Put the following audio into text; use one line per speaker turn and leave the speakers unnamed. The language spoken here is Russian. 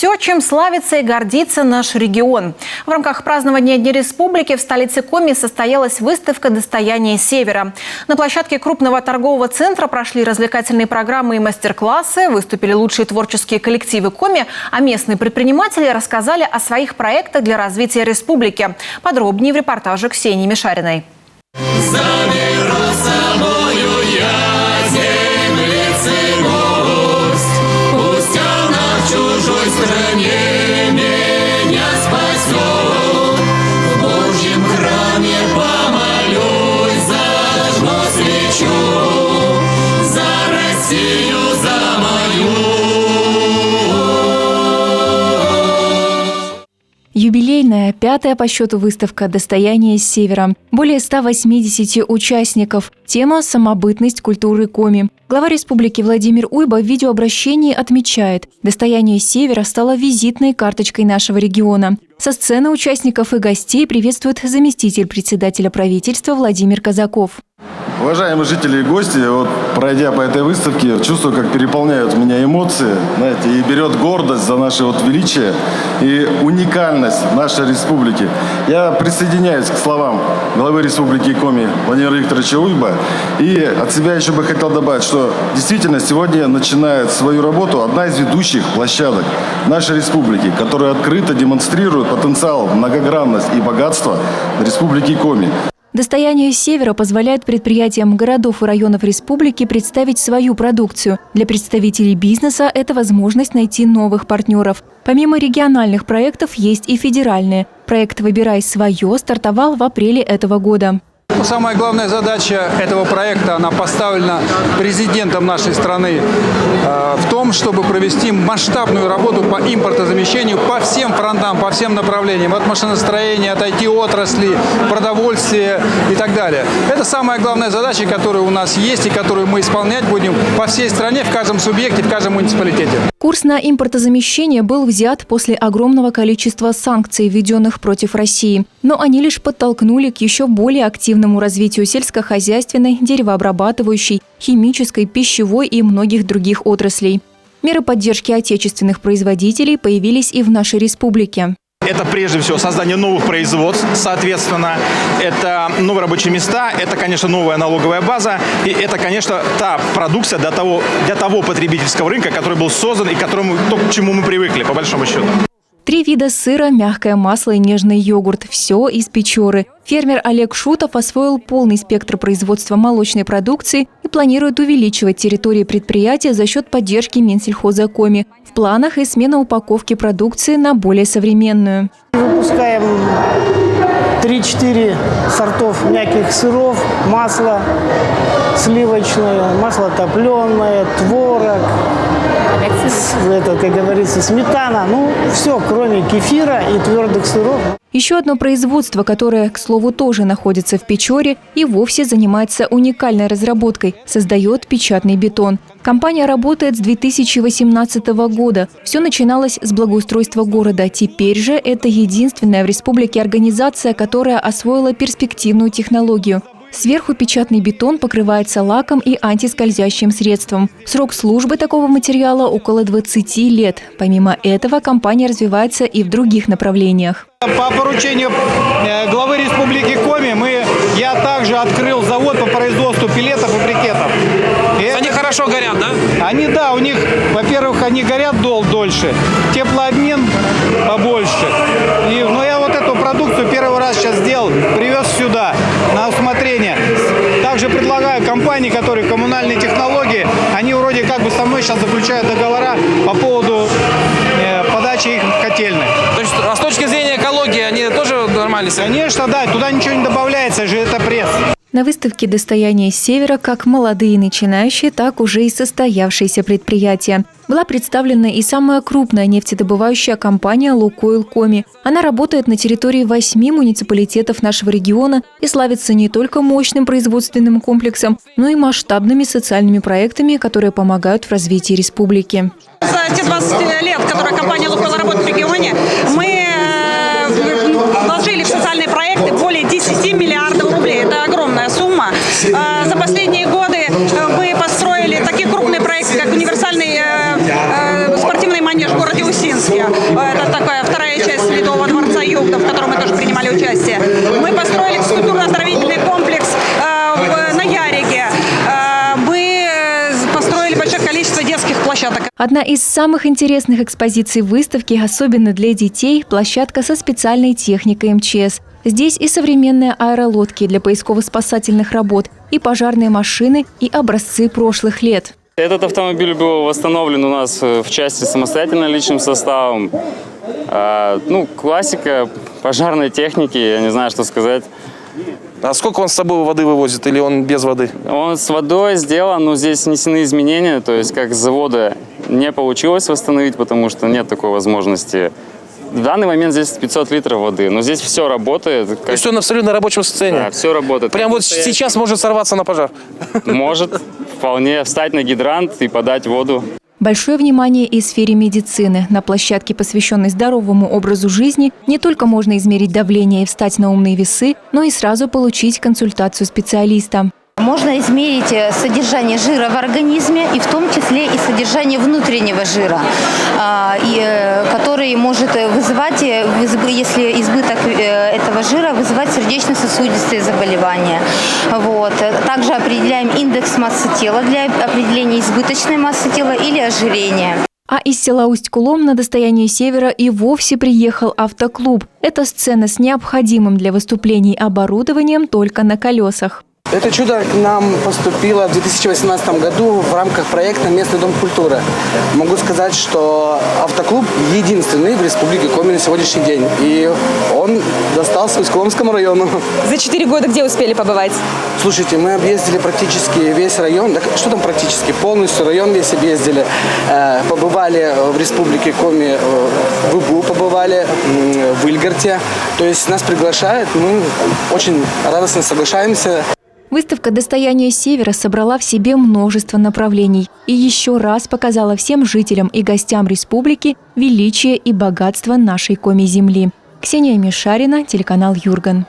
Все, чем славится и гордится наш регион. В рамках празднования Дня Республики в столице Коми состоялась выставка «Достояние Севера». На площадке крупного торгового центра прошли развлекательные программы и мастер-классы, выступили лучшие творческие коллективы Коми, а местные предприниматели рассказали о своих проектах для развития республики. Подробнее в репортаже Ксении Мишариной.
Чужой стране меня спасет. В Божьем храме помолюсь, зажгу свечу за Россию, за мою.
Юбилейная, 5-я по счету выставка «Достояние Севера». Более 180 участников. Тема «Самобытность культуры Коми». Глава республики Владимир Уйба в видеообращении отмечает, «Достояние Севера» стало визитной карточкой нашего региона. Со сцены участников и гостей приветствует заместитель председателя правительства Владимир Казаков.
Уважаемые жители и гости, пройдя по этой выставке, чувствую, как переполняют меня эмоции, и берет гордость за наше величие и уникальность нашей республики. Я присоединяюсь к словам главы республики Коми Владимира Викторовича Уйба. И от себя еще бы хотел добавить, что действительно сегодня начинает свою работу одна из ведущих площадок нашей республики, которая открыто демонстрирует потенциал, многогранность и богатство республики Коми.
«Достояние Севера» позволяет предприятиям городов и районов республики представить свою продукцию. Для представителей бизнеса это возможность найти новых партнеров. Помимо региональных проектов есть и федеральные. Проект «Выбирай свое» стартовал в апреле этого года.
Самая главная задача этого проекта, она поставлена президентом нашей страны в том, чтобы провести масштабную работу по импортозамещению по всем фронтам, по всем направлениям, от машиностроения, от IT-отрасли, продовольствия и так далее. Это самая главная задача, которая у нас есть и которую мы исполнять будем по всей стране, в каждом субъекте, в каждом муниципалитете.
Курс на импортозамещение был взят после огромного количества санкций, введенных против России. Но они лишь подтолкнули к еще более активному развитию сельскохозяйственной, деревообрабатывающей, химической, пищевой и многих других отраслей. Меры поддержки отечественных производителей появились и в нашей республике.
Это прежде всего создание новых производств, соответственно, это новые рабочие места, это, конечно, новая налоговая база, и это, конечно, та продукция для того потребительского рынка, который был создан и к чему мы привыкли, по большому счету.
3 вида сыра, мягкое масло и нежный йогурт – все из Печоры. Фермер Олег Шутов освоил полный спектр производства молочной продукции и планирует увеличивать территории предприятия за счет поддержки Минсельхоза Коми. В планах и смена упаковки продукции на более современную.
Выпускаем 3-4 сортов мягких сыров, масло сливочное, масло топленое, творог, как говорится, сметана. Все, кроме кефира и твердых сыров.
Еще одно производство, которое, к слову, тоже находится в Печоре и вовсе занимается уникальной разработкой – создает печатный бетон. Компания работает с 2018 года. Все начиналось с благоустройства города. Теперь же это единственная в республике организация, которая освоила перспективную технологию. Сверху печатный бетон покрывается лаком и антискользящим средством. Срок службы такого материала около 20 лет. Помимо этого, компания развивается и в других направлениях.
По поручению главы республики Коми я также открыл завод по производству пилетов и брикетов. Они хорошо горят, да? У них, во-первых, они горят дольше, теплообмен побольше. Но я эту продукцию первый раз сейчас сделал, привез сюда на усмотрение. Также предлагаю компании, которые коммунальные технологии, они вроде как бы со мной сейчас заключают договора по поводу подачи их в котельные.
То есть с точки зрения экологии они тоже нормальные?
Конечно, да, туда ничего не добавляется, это пресс.
На выставке «Достояние Севера» как молодые начинающие, так уже и состоявшиеся предприятия. Была представлена и самая крупная нефтедобывающая компания «Лукойл Коми». Она работает на территории 8 муниципалитетов нашего региона и славится не только мощным производственным комплексом, но и масштабными социальными проектами, которые помогают в развитии республики.
За те 20 лет, которые компания «Лукойл» работает в регионе, мы вложили в социальные проекты более 10 миллиардов рублей. Это огромная сумма. За последние годы мы построили такие крупные проекты, как универсальный спортивный манеж в городе Усинск. Югдомске. Это такая вторая часть Святого дворца Югда, в котором мы тоже принимали участие. Мы построили физкультурно-оздоровительный комплекс на Яриге. Мы построили большое количество детских площадок.
Одна из самых интересных экспозиций выставки, особенно для детей, площадка со специальной техникой МЧС. Здесь и современные аэролодки для поисково-спасательных работ, и пожарные машины, и образцы прошлых лет.
Этот автомобиль был восстановлен у нас в части самостоятельно личным составом. Классика пожарной техники, я не знаю, что сказать.
А сколько он с собой воды вывозит или он без воды?
Он с водой сделан, но здесь внесены изменения, то есть как с завода не получилось восстановить, потому что нет такой возможности. В данный момент здесь 500 литров воды, но здесь все работает.
То есть он абсолютно на рабочем состоянии?
Да, все работает.
Прям вот сейчас может сорваться на пожар?
Может вполне встать на гидрант и подать воду.
Большое внимание и сфере медицины. На площадке, посвященной здоровому образу жизни, не только можно измерить давление и встать на умные весы, но и сразу получить консультацию специалиста.
Можно измерить содержание жира в организме, и в том числе и содержание внутреннего жира, который может вызывать, если избыток этого жира, вызывать сердечно-сосудистые заболевания. Также определяем индекс массы тела для определения избыточной массы тела или ожирения.
А из села Усть-Кулом на достояние Севера и вовсе приехал автоклуб. Это сцена с необходимым для выступлений оборудованием только на колесах.
Это чудо к нам поступило в 2018 году в рамках проекта «Местный дом культуры». Могу сказать, что автоклуб единственный в Республике Коми на сегодняшний день. И он достался Усть-Куломскому району.
За 4 года где успели побывать?
Слушайте, мы объездили практически весь район. Да что там практически? Полностью район весь объездили. Побывали в Республике Коми, в Ибу побывали, в Ильгарте. То есть нас приглашают, мы очень радостно соглашаемся.
Выставка «Достояние Севера» собрала в себе множество направлений и еще раз показала всем жителям и гостям республики величие и богатство нашей Коми-земли. Ксения Мишарина, телеканал «Юрган».